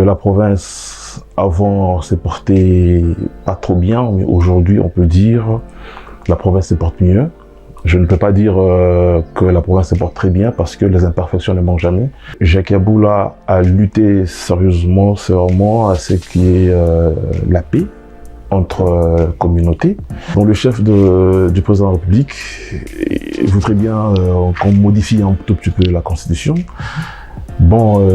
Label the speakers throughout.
Speaker 1: la province, avant, s'est portée pas trop bien, mais aujourd'hui, on peut dire que la province se porte mieux. Je ne peux pas dire que la province se porte très bien parce que les imperfections ne manquent jamais. Jacques Yeboah a lutté sérieusement à ce qui est la paix entre communautés. Donc le chef du président de la République voudrait bien qu'on modifie un tout petit peu la Constitution. Bon,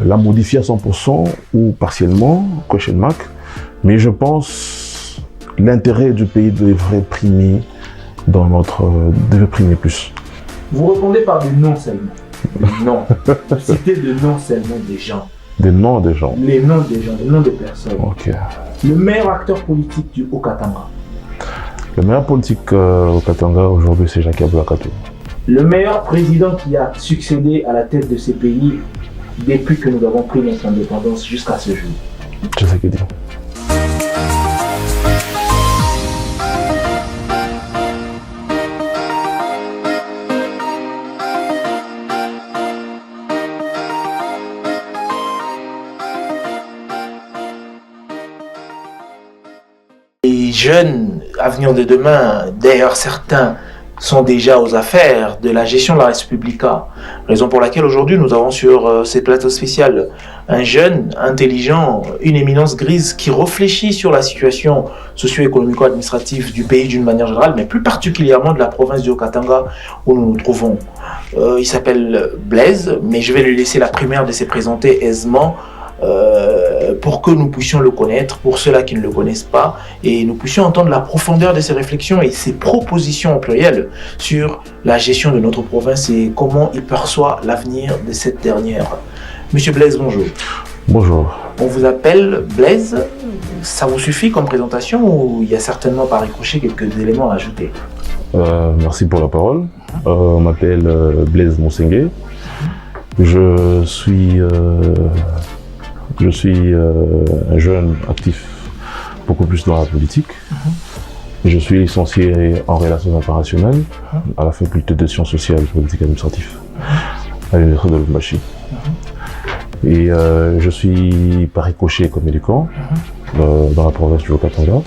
Speaker 1: la modifier à 100% ou partiellement, question mark, mais je pense que l'intérêt du pays devrait primer devrait primer plus.
Speaker 2: Vous répondez par des noms seulement. Des noms. Vous citez des noms seulement des gens.
Speaker 1: Des noms des gens.
Speaker 2: Les noms des gens, les noms des personnes.
Speaker 1: Ok.
Speaker 2: Le meilleur acteur politique du Haut-Katanga.
Speaker 1: Le meilleur politique au Katanga aujourd'hui, c'est Jacques Yeboah.
Speaker 2: Le meilleur président qui a succédé à la tête de ce pays depuis que nous avons pris notre indépendance jusqu'à ce jour.
Speaker 1: Je sais que dire.
Speaker 2: Les jeunes, avenir de demain, d'ailleurs certains sont déjà aux affaires de la gestion de la Respublica. Raison pour laquelle aujourd'hui nous avons sur ces plateaux spéciales un jeune, intelligent, une éminence grise qui réfléchit sur la situation socio-économico-administrative du pays d'une manière générale, mais plus particulièrement de la province du Haut-Katanga où nous nous trouvons. Il s'appelle Blaise, mais je vais lui laisser la primaire de se présenter aisément pour que nous puissions le connaître, pour ceux-là qui ne le connaissent pas, et nous puissions entendre la profondeur de ses réflexions et ses propositions au pluriel sur la gestion de notre province et comment il perçoit l'avenir de cette dernière. Monsieur Blaise, bonjour.
Speaker 1: Bonjour.
Speaker 2: On vous appelle Blaise, ça vous suffit comme présentation ou il y a certainement par ricochet quelques éléments à ajouter?
Speaker 1: Merci pour la parole. On m'appelle Blaise Monsengue. Je suis un jeune actif, beaucoup plus dans la politique. Je suis licencié en relations internationales à la faculté de sciences sociales et politiques administratives à l'université de Lubumbashi. Et je suis par ricochet comme éducant dans la province du Haut-Katanga.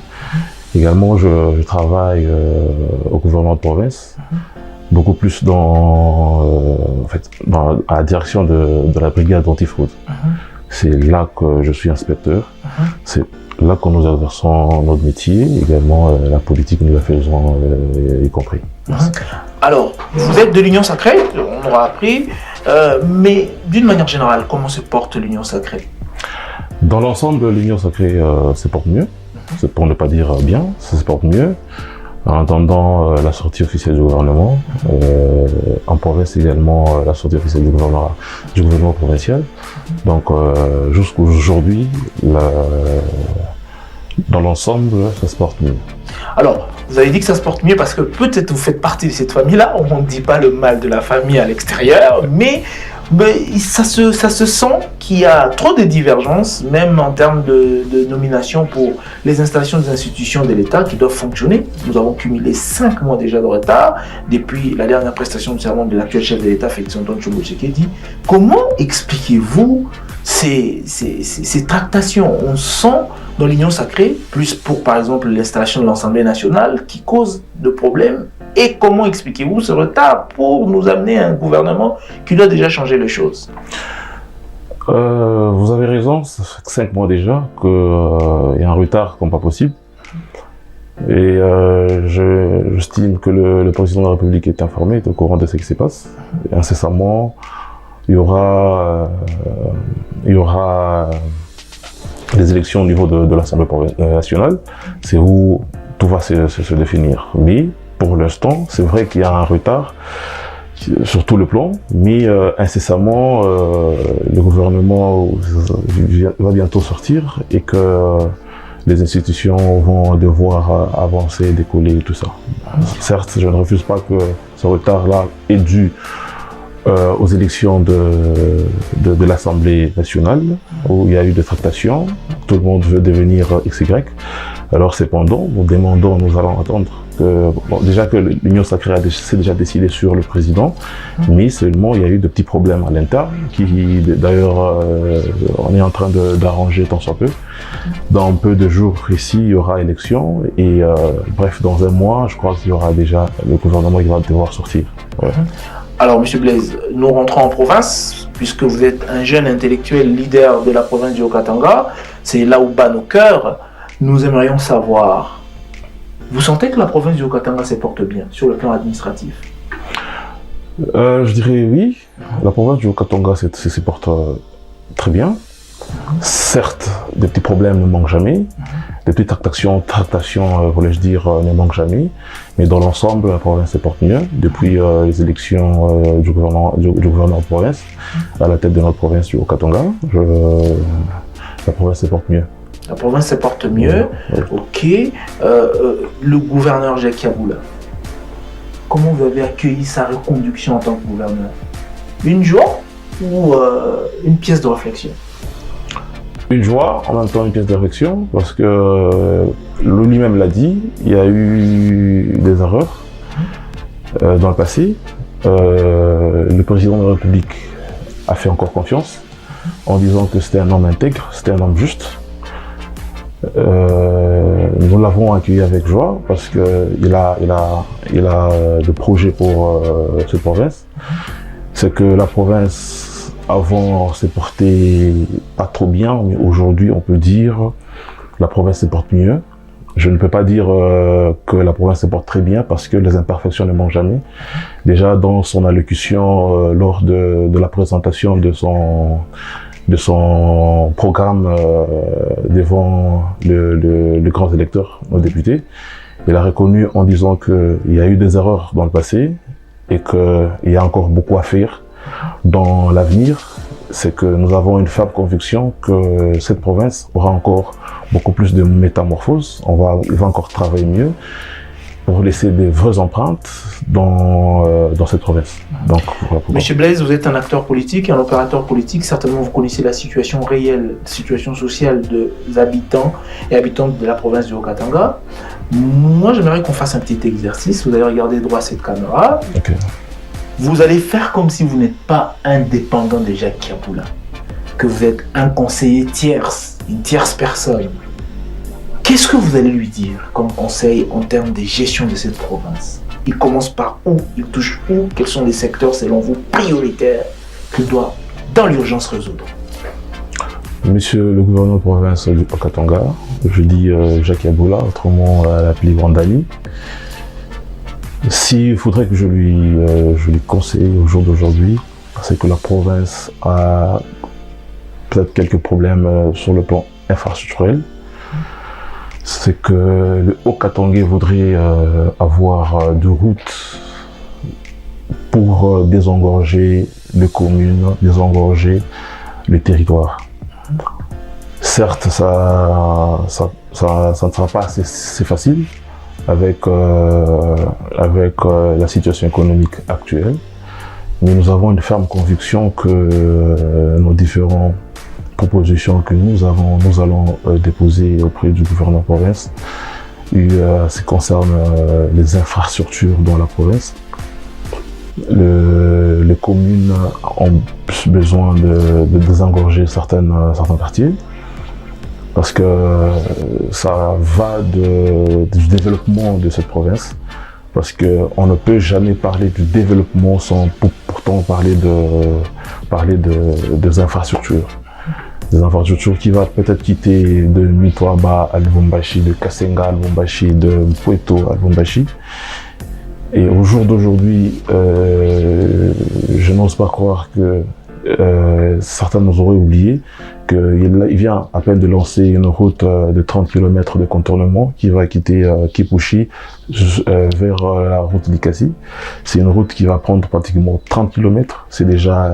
Speaker 1: Également, je travaille au gouvernement de province, beaucoup plus dans la direction de la brigade antifraude. C'est là que je suis inspecteur, c'est là que nous exerçons notre métier, également la politique nous la faisons y compris.
Speaker 2: Alors, vous êtes de l'Union Sacrée, on aura appris, mais d'une manière générale, comment se porte l'Union Sacrée?
Speaker 1: Dans l'ensemble, l'Union Sacrée se porte mieux, c'est pour ne pas dire bien, ça se porte mieux. En attendant la sortie officielle du gouvernement, en province également la sortie officielle du gouvernement provincial. Donc jusqu'aujourd'hui, dans l'ensemble, ça se porte mieux. Alors,
Speaker 2: vous avez dit que ça se porte mieux parce que peut-être vous faites partie de cette famille-là, on ne dit pas le mal de la famille à l'extérieur, mais ça se sent qu'il y a trop de divergences, même en termes de nomination pour les installations des institutions de l'État qui doivent fonctionner. Nous avons cumulé 5 mois déjà de retard depuis la dernière prestation de serment de l'actuel chef de l'État, Félix Antoine Tshombo-Tshekedi. Comment expliquez-vous ces tractations? On sent dans l'Union Sacrée, plus pour par exemple l'installation de l'Assemblée nationale, qui cause de problèmes. Et comment expliquez-vous ce retard pour nous amener à un gouvernement qui doit déjà changer les choses?
Speaker 1: Vous avez raison, ça fait 5 mois déjà qu'il y a un retard comme pas possible. Et j'estime que le président de la République est informé, est au courant de ce qui se passe. Et incessamment, il y aura des élections au niveau de l'Assemblée nationale. C'est où tout va se définir. Mais pour l'instant, c'est vrai qu'il y a un retard sur tout le plan, mais incessamment, le gouvernement va bientôt sortir et que les institutions vont devoir avancer, décoller et tout ça. Certes, je ne refuse pas que ce retard-là est dû aux élections de l'Assemblée nationale, où il y a eu des tractations. tout le monde veut devenir XY. Alors cependant, nous allons attendre que, déjà que l'Union sacrée s'est déjà décidée sur le président, mais seulement il y a eu de petits problèmes à l'interne, qui d'ailleurs on est en train d'arranger tant soit peu. Dans peu de jours ici, il y aura élection et bref, dans un mois, je crois qu'il y aura déjà le gouvernement qui va devoir sortir. Ouais.
Speaker 2: Alors, M. Blaise, nous rentrons en province, puisque vous êtes un jeune intellectuel leader de la province du Haut-Katanga. C'est là où bat nos cœurs. Nous aimerions savoir, vous sentez que la province du Haut-Katanga se porte bien sur le plan administratif?
Speaker 1: Je dirais oui. La province du Haut-Katanga se porte très bien. Certes, des petits problèmes ne manquent jamais. Des petites tractations, voulais-je dire, ne manquent jamais. Mais dans l'ensemble, la province se porte mieux. Depuis les élections du gouverneur de province, à la tête de notre province du Haut-Katanga, la province se porte mieux.
Speaker 2: La province se porte mieux, oui. Ok. Le gouverneur Jacques Yaboula, comment vous avez accueilli sa reconduction en tant que gouverneur? Une joie ou une pièce de réflexion?
Speaker 1: Une joie, en même temps une pièce de réflexion, parce que lui-même l'a dit, il y a eu des erreurs dans le passé. Le président de la République a fait encore confiance en disant que c'était un homme intègre, c'était un homme juste. Nous l'avons accueilli avec joie parce qu'il a de projets pour cette province. C'est que la province avant s'est portée pas trop bien, mais aujourd'hui on peut dire la province se porte mieux. Je ne peux pas dire que la province se porte très bien parce que les imperfections ne manquent jamais. Déjà dans son allocution lors de la présentation de son programme devant le grand électeur, nos députés, il a reconnu en disant qu'il y a eu des erreurs dans le passé et qu'il y a encore beaucoup à faire dans l'avenir. C'est que nous avons une ferme conviction que cette province aura encore beaucoup plus de métamorphoses. Il va encore travailler mieux pour laisser des vraies empreintes dans cette province. Donc, voilà.
Speaker 2: Monsieur Blaise, vous êtes un acteur politique et un opérateur politique. Certainement, vous connaissez la situation réelle, la situation sociale des habitants et habitantes de la province du Haut-Katanga. Moi, j'aimerais qu'on fasse un petit exercice. Vous allez regarder droit à cette caméra.
Speaker 1: Okay.
Speaker 2: Vous allez faire comme si vous n'êtes pas indépendant de Jacques Yaboula, que vous êtes un conseiller tierce, une tierce personne. Qu'est-ce que vous allez lui dire comme conseil en termes de gestion de cette province? Il commence par où? Il touche où? Quels sont les secteurs selon vous prioritaires qu'il doit dans l'urgence résoudre?
Speaker 1: Monsieur le gouverneur de province du Haut-Katanga, je dis Jacques Yaboula, autrement l'appelé Vandali. S'il faudrait que je lui conseille au jour d'aujourd'hui, c'est que la province a peut-être quelques problèmes sur le plan infrastructurel. C'est que le Haut-Katanga voudrait avoir de routes pour désengorger les communes, désengorger le territoire. Certes, ça ne sera pas assez facile avec la situation économique actuelle, mais nous avons une ferme conviction que nos différentes propositions que nous allons déposer auprès du gouverneur de province, ce qui concerne les infrastructures dans la province. Les communes ont besoin de désengorger certains quartiers, parce que ça va du développement de cette province, parce qu'on ne peut jamais parler du développement sans pourtant parler des infrastructures. Des infrastructures qui vont peut-être quitter de Mitwaba à Lubumbashi, de Kasenga à Lubumbashi, de Mpweto à Lubumbashi. Et au jour d'aujourd'hui, je n'ose pas croire que certains nous auraient oublié qu'il vient à peine de lancer une route de 30 km de contournement qui va quitter Kipushi vers la route d'Ikasi. C'est une route qui va prendre pratiquement 30 km. C'est déjà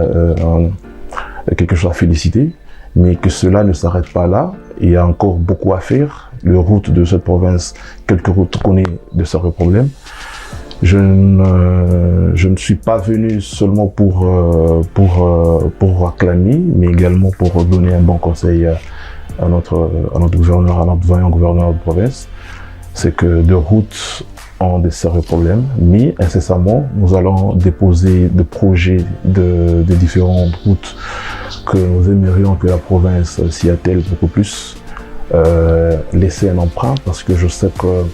Speaker 1: quelque chose à féliciter. Mais que cela ne s'arrête pas là. Il y a encore beaucoup à faire. Les routes de cette province, quelques routes connaissent de sérieux problèmes. Je ne suis pas venu seulement pour acclamer, mais également pour donner un bon conseil à notre gouverneur, à notre vaillant gouverneur de province, c'est que de routes ont des sérieux problèmes, mais incessamment, nous allons déposer des projets de différentes routes que nous aimerions que la province s'y attelle beaucoup plus, laisser un emprunt, parce que je sais que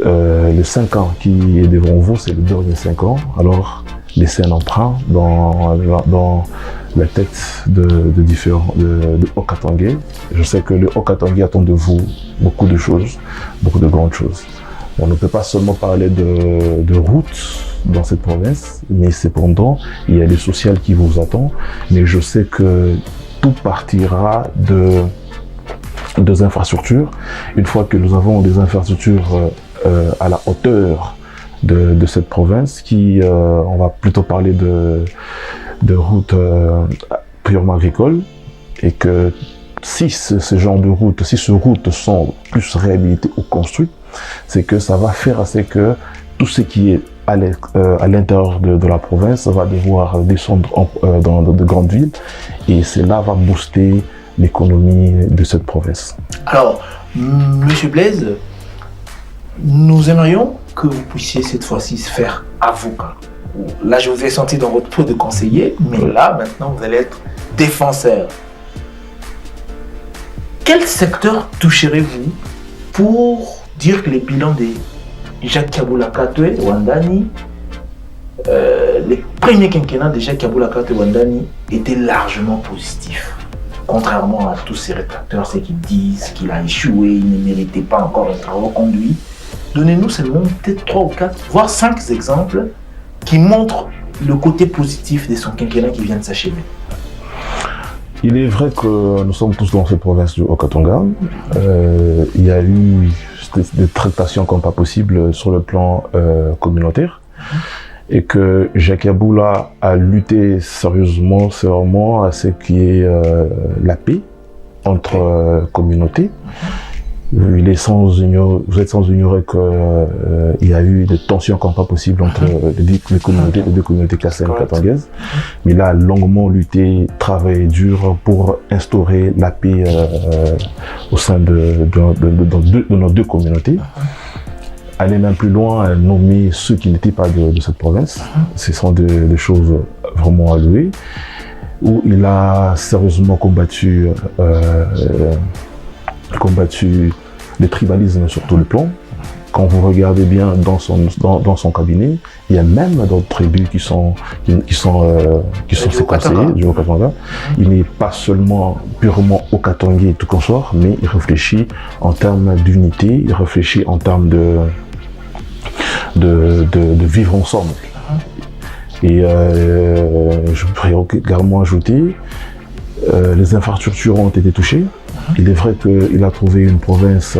Speaker 1: les 5 ans qui est devant vous, c'est le dernier 5 ans, alors laisser un emprunt dans la tête de Haut-Katanga. Je sais que le Haut-Katanga attend de vous beaucoup de choses, beaucoup de grandes choses. On ne peut pas seulement parler de routes dans cette province, mais cependant, il y a des sociales qui vous attendent. Mais je sais que tout partira des infrastructures. Une fois que nous avons des infrastructures à la hauteur de cette province, on va plutôt parler de routes purement agricoles, et que si ce genre de routes, si ces routes sont plus réhabilitées ou construites, c'est que ça va faire assez que tout ce qui est à l'intérieur de la province va devoir descendre dans de grandes villes, et cela va booster l'économie de cette province.
Speaker 2: Alors, Monsieur Blaise, nous aimerions que vous puissiez cette fois-ci se faire avocat. Là, je vous ai senti dans votre peau de conseiller, mais là, maintenant, vous allez être défenseur. Quel secteur toucherez-vous pour dire que les bilans de Jacques Kaboula Katwe Wandani, les premiers quinquennats de Jacques Kaboula Katwe Wandani étaient largement positifs? Contrairement à tous ces rétracteurs, ceux qui disent qu'il a échoué, il ne méritait pas encore un travail conduit. Donnez-nous seulement peut-être 3 ou 4, voire 5 exemples qui montrent le côté positif de son quinquennat qui vient de s'achever.
Speaker 1: Il est vrai que nous sommes tous dans cette province du Haut-Katanga. Il y a eu des tractations comme pas possible sur le plan communautaire. Et que Jacques Kaboula a lutté sérieusement à ce qui est la paix entre communautés. Vous êtes sans ignorer qu'il y a eu des tensions comme pas possible entre les deux communautés kassaiennes et katangaises. Mais il a longuement lutté, travaillé dur pour instaurer la paix au sein de nos deux communautés. Aller même plus loin, nommer ceux qui n'étaient pas de cette province. Ce sont des choses vraiment à louer. Où il a sérieusement combattu le tribalisme sur tout le plan. Quand vous regardez bien dans son cabinet, il y a même d'autres tribus qui sont ses conseillers du Haut-Katanga. Il n'est pas seulement purement Haut-Katanga et tout consort, mais il réfléchit en termes d'unité, il réfléchit en termes de vivre ensemble. Et je pourrais également ajouter, les infrastructures ont été touchées. Il est vrai qu'il a trouvé une province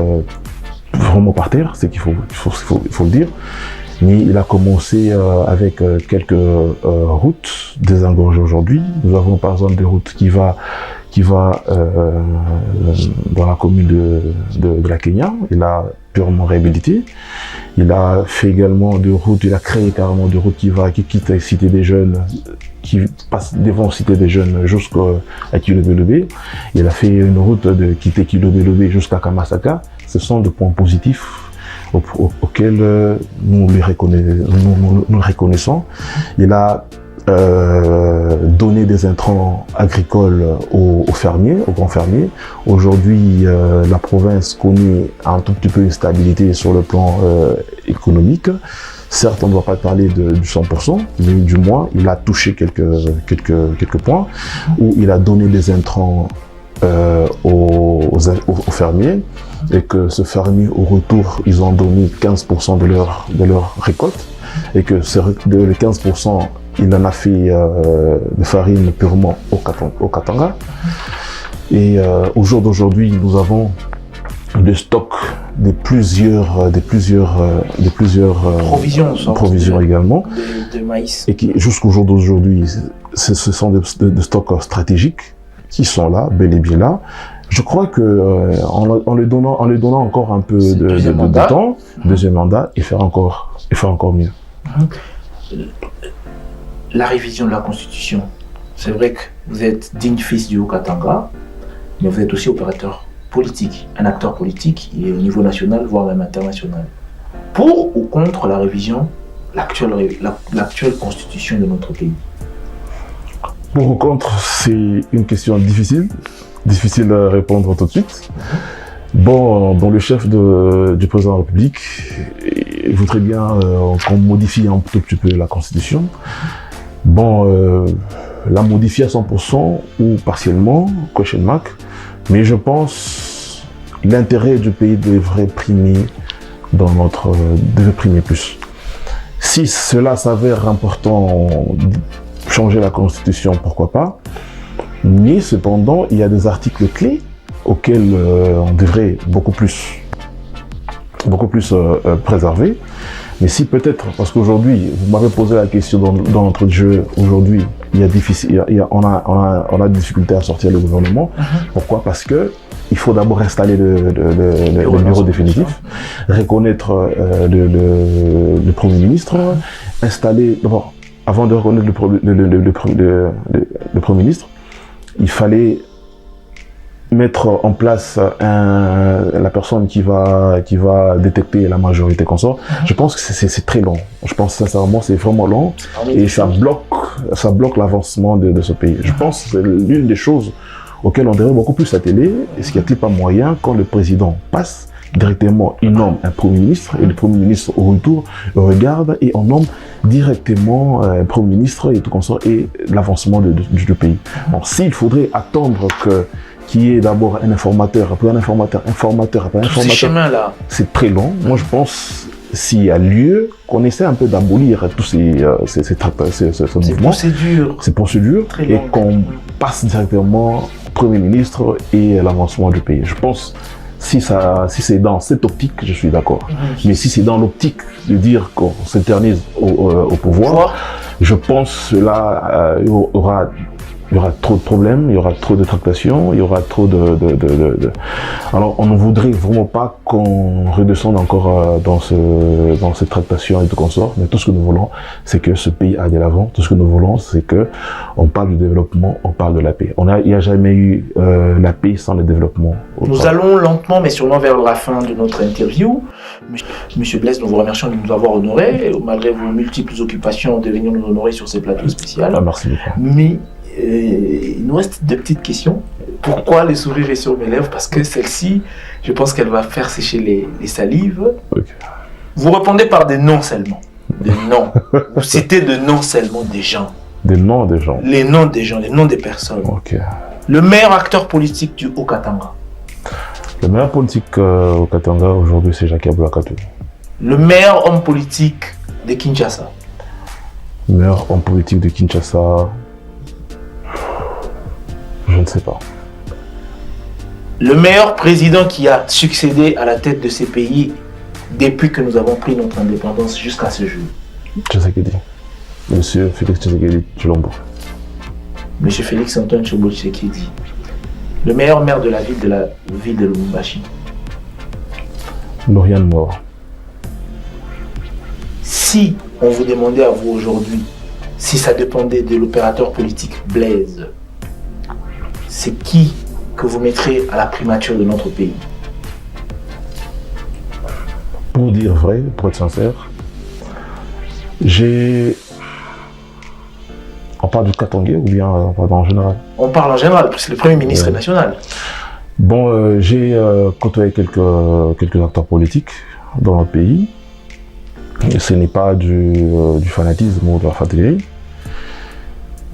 Speaker 1: vraiment par terre, c'est qu'il faut le dire. Mais il a commencé avec quelques routes désengorgées aujourd'hui. Nous avons par exemple des routes qui va dans la commune de la Kenya. Il a purement réhabilité. Il a fait également des routes, il a créé carrément des routes qui quittent la Cité des Jeunes, qui passe devant Cité des Jeunes jusqu'à Kilobé-Lobé. Il a fait une route de quitter Kilobé-Lobé jusqu'à Kamasaka. Ce sont des points positifs auxquels nous le reconnaissons. Il a donné des intrants agricoles aux fermiers, aux grands fermiers. Aujourd'hui, la province connaît un tout petit peu une stabilité sur le plan économique. Certes, on ne doit pas parler du 100%, mais du moins, il a touché quelques points où il a donné des intrants aux fermiers, et que ce fermier, au retour, ils ont donné 15% de leur récolte, et que les 15%, il en a fait de farine purement au Katanga. Et au jour d'aujourd'hui, nous avons des stocks de plusieurs provisions également,
Speaker 2: de maïs.
Speaker 1: et qui jusqu'au jour d'aujourd'hui, ce sont des stocks stratégiques qui sont là, bel et bien là. Je crois que en lui donnant encore un peu de temps, deuxième mandat, et faire encore mieux.
Speaker 2: La révision de la Constitution, c'est vrai que vous êtes digne fils du Haut-Katanga, mais vous êtes aussi opérateur politique, un acteur politique, et au niveau national, voire même international. Pour ou contre la révision, l'actuelle constitution de notre pays?
Speaker 1: Pour ou contre, c'est une question difficile à répondre tout de suite. Bon, le chef du président de la République voudrait bien qu'on modifie un tout petit peu la constitution. Bon, la modifier à 100% ou partiellement, question mark, mais je pense que l'intérêt du pays devrait primer devrait primer plus. Si cela s'avère important, changer la constitution, pourquoi pas, mais cependant, il y a des articles clés auxquels on devrait beaucoup plus préserver. Mais si peut-être, parce qu'aujourd'hui, vous m'avez posé la question dans notre jeu, aujourd'hui, on a des difficultés à sortir le gouvernement. Pourquoi? Parce que il faut d'abord installer le bureau définitif, reconnaître le Premier ministre, installer, d'abord, avant de reconnaître le Premier ministre, il fallait mettre en place la personne qui va détecter la majorité consort. Je pense que c'est très long. Je pense sincèrement c'est vraiment long et ça bloque l'avancement de ce pays. Je pense que c'est l'une des choses auxquelles on devrait beaucoup plus s'atteler. Est-ce qu'il n'y a-t-il pas moyen, quand le président passe, directement il nomme un Premier ministre et le Premier ministre au retour regarde et on nomme directement un Premier ministre et tout consort et l'avancement du pays. Bon, s'il faudrait attendre qu'il y ait d'abord un informateur, après un informateur, après un informateur, c'est très long. Moi je pense s'il y a lieu qu'on essaie un peu d'abolir tous ces procédures et qu'on passe directement au Premier ministre et l'avancement du pays. Je pense si c'est dans cette optique, je suis d'accord. Mais si c'est dans l'optique de dire qu'on s'éternise au pouvoir, je pense que là, il y aura trop de problèmes, il y aura trop de tractations, il y aura trop Alors, on ne voudrait vraiment pas qu'on redescende encore dans cette tractation et tout consort, mais tout ce que nous voulons, c'est que ce pays aille de l'avant. Tout ce que nous voulons, c'est que on parle du développement, on parle de la paix. Il n'y a jamais eu la paix sans le développement.
Speaker 2: Nous allons lentement, mais sûrement vers la fin de notre interview. Monsieur Blaise, nous vous remercions de nous avoir honorés, malgré vos multiples occupations, de venir nous honorer sur ces plateaux spéciaux.
Speaker 1: Merci beaucoup.
Speaker 2: Mais il nous reste deux petites questions. Pourquoi le sourire est sur mes lèvres? Parce que celle-ci, je pense qu'elle va faire sécher les salives. Okay. Vous répondez par des noms seulement. Des noms. Vous citez des noms seulement des gens.
Speaker 1: Des noms des gens.
Speaker 2: Les noms des gens, les noms des personnes.
Speaker 1: Okay.
Speaker 2: Le meilleur acteur politique du Haut-Katanga.
Speaker 1: Le meilleur politique au Katanga aujourd'hui, c'est Jacques Aboulakatou.
Speaker 2: Le meilleur homme politique de Kinshasa.
Speaker 1: Le meilleur homme politique de Kinshasa. Je ne sais pas.
Speaker 2: Le meilleur président qui a succédé à la tête de ces pays depuis que nous avons pris notre indépendance jusqu'à ce jour.
Speaker 1: Tshisekedi. Monsieur Félix Tshisekedi Tshilombo.
Speaker 2: Monsieur Félix Antoine Tshilombo Tshisekedi. Le meilleur maire de la ville de Lubumbashi.
Speaker 1: Lauriane Mort.
Speaker 2: Si on vous demandait à vous aujourd'hui, si ça dépendait de l'opérateur politique Blaise, c'est qui que vous mettrez à la primature de notre pays?
Speaker 1: Pour dire vrai, pour être sincère, on parle du Katangais ou bien on parle en général?
Speaker 2: On parle en général, parce que le Premier ministre est national.
Speaker 1: Bon, j'ai côtoyé quelques acteurs politiques dans notre pays. Et ce n'est pas du fanatisme ou de la fatellerie.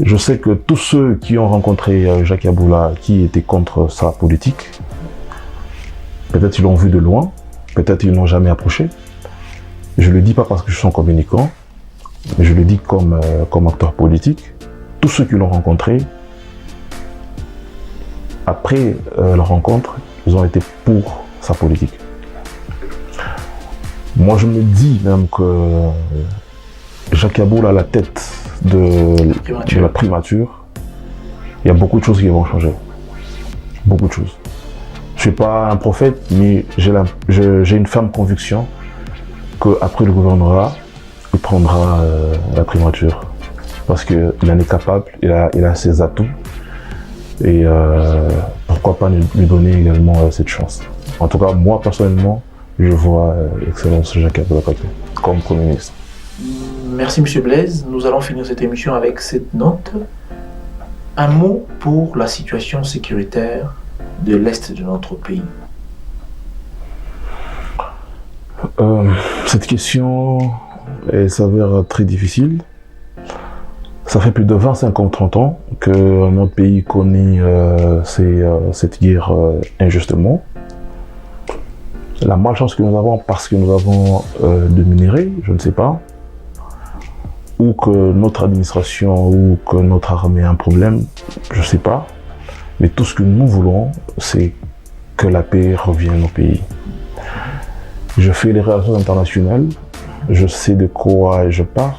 Speaker 1: Je sais que tous ceux qui ont rencontré Jacques Aboula, qui étaient contre sa politique, peut-être ils l'ont vu de loin, peut-être ils n'ont jamais approché. Je ne le dis pas parce que je suis un communicant, mais je le dis comme acteur politique. Tous ceux qui l'ont rencontré, après leur rencontre, ils ont été pour sa politique. Moi, je me dis même que Jacques Aboula à la tête de la primature, il y a beaucoup de choses qui vont changer. Beaucoup de choses. Je ne suis pas un prophète, mais j'ai une ferme conviction qu'après le gouvernorat, il prendra la primature. Parce qu'il en est capable, il a ses atouts. Et pourquoi pourquoi pas lui donner également cette chance. En tout cas, moi personnellement, je vois Excellence Jacques Abdelakoté comme Premier ministre.
Speaker 2: Merci M. Blaise. Nous allons finir cette émission avec cette note. Un mot pour la situation sécuritaire de l'Est de notre pays.
Speaker 1: Cette question s'avère très difficile. Ça fait plus de 25 ans, 30 ans que notre pays connaît cette guerre injustement. La malchance que nous avons parce que nous avons de minerais, je ne sais pas, ou que notre administration ou que notre armée a un problème, je ne sais pas. Mais tout ce que nous voulons, c'est que la paix revienne au pays. Je fais les relations internationales, je sais de quoi je parle.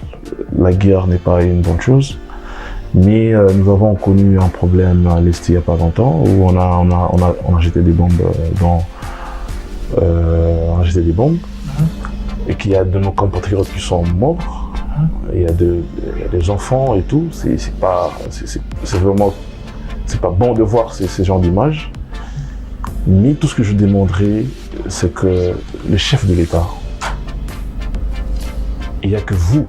Speaker 1: La guerre n'est pas une bonne chose, mais nous avons connu un problème à l'Est il n'y a pas longtemps où on a jeté des bombes et qu'il y a de nos compatriotes qui sont morts. Il y a des enfants et tout. C'est pas bon de voir ces genres d'images. Mais tout ce que je demanderais, c'est que le chef de l'État, il n'y a que vous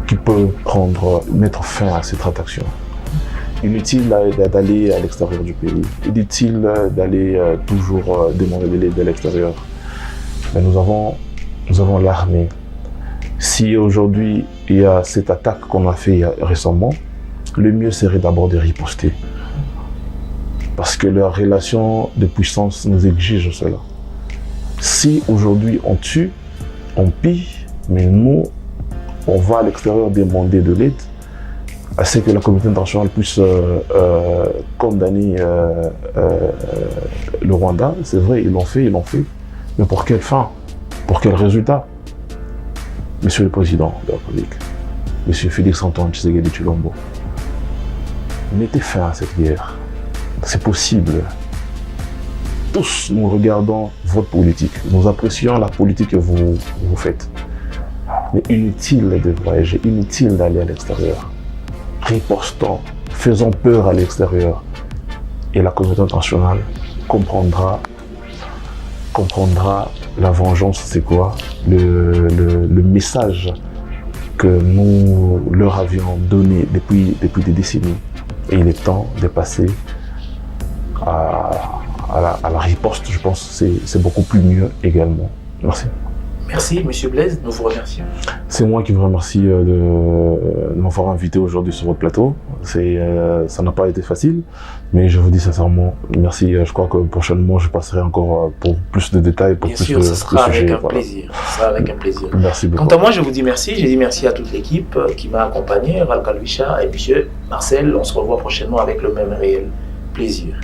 Speaker 1: qui peut mettre fin à cette tratation. Inutile d'aller à l'extérieur du pays. Inutile d'aller toujours demander de l'aide de l'extérieur. Mais nous avons l'armée. Si aujourd'hui il y a cette attaque qu'on a fait récemment, le mieux serait d'abord de riposter. Parce que la relation de puissance nous exige cela. Si aujourd'hui on tue, on pille, mais nous, on va à l'extérieur demander de l'aide, à ce que la communauté internationale puisse condamner le Rwanda. C'est vrai, ils l'ont fait. Mais pour quelle fin? Pour quel résultat? Monsieur le Président de la République, Monsieur Félix-Antoine Tshisekedi Tshilombo, mettez fin à cette guerre. C'est possible. Tous nous regardons votre politique. Nous apprécions la politique que vous faites. Mais inutile de voyager, inutile d'aller à l'extérieur. Ripostons, faisons peur à l'extérieur. Et la communauté internationale comprendra la vengeance, c'est quoi, le message que nous leur avions donné depuis des décennies. Et il est temps de passer à la riposte, je pense que c'est beaucoup plus mieux également. Merci.
Speaker 2: Merci, M. Blaise, nous vous remercions.
Speaker 1: C'est moi qui vous remercie de m'avoir invité aujourd'hui sur votre plateau. Ça n'a pas été facile, mais je vous dis sincèrement merci. Je crois que prochainement, je passerai encore pour plus de détails, pour
Speaker 2: Bien
Speaker 1: plus
Speaker 2: sûr,
Speaker 1: de
Speaker 2: ce sera avec
Speaker 1: sujets.
Speaker 2: un plaisir. Ce sera avec un plaisir.
Speaker 1: Merci beaucoup.
Speaker 2: Quant à moi, je vous dis merci. Je dis merci à toute l'équipe qui m'a accompagné, Ral Kalwisha et M. Marcel. On se revoit prochainement avec le même réel plaisir.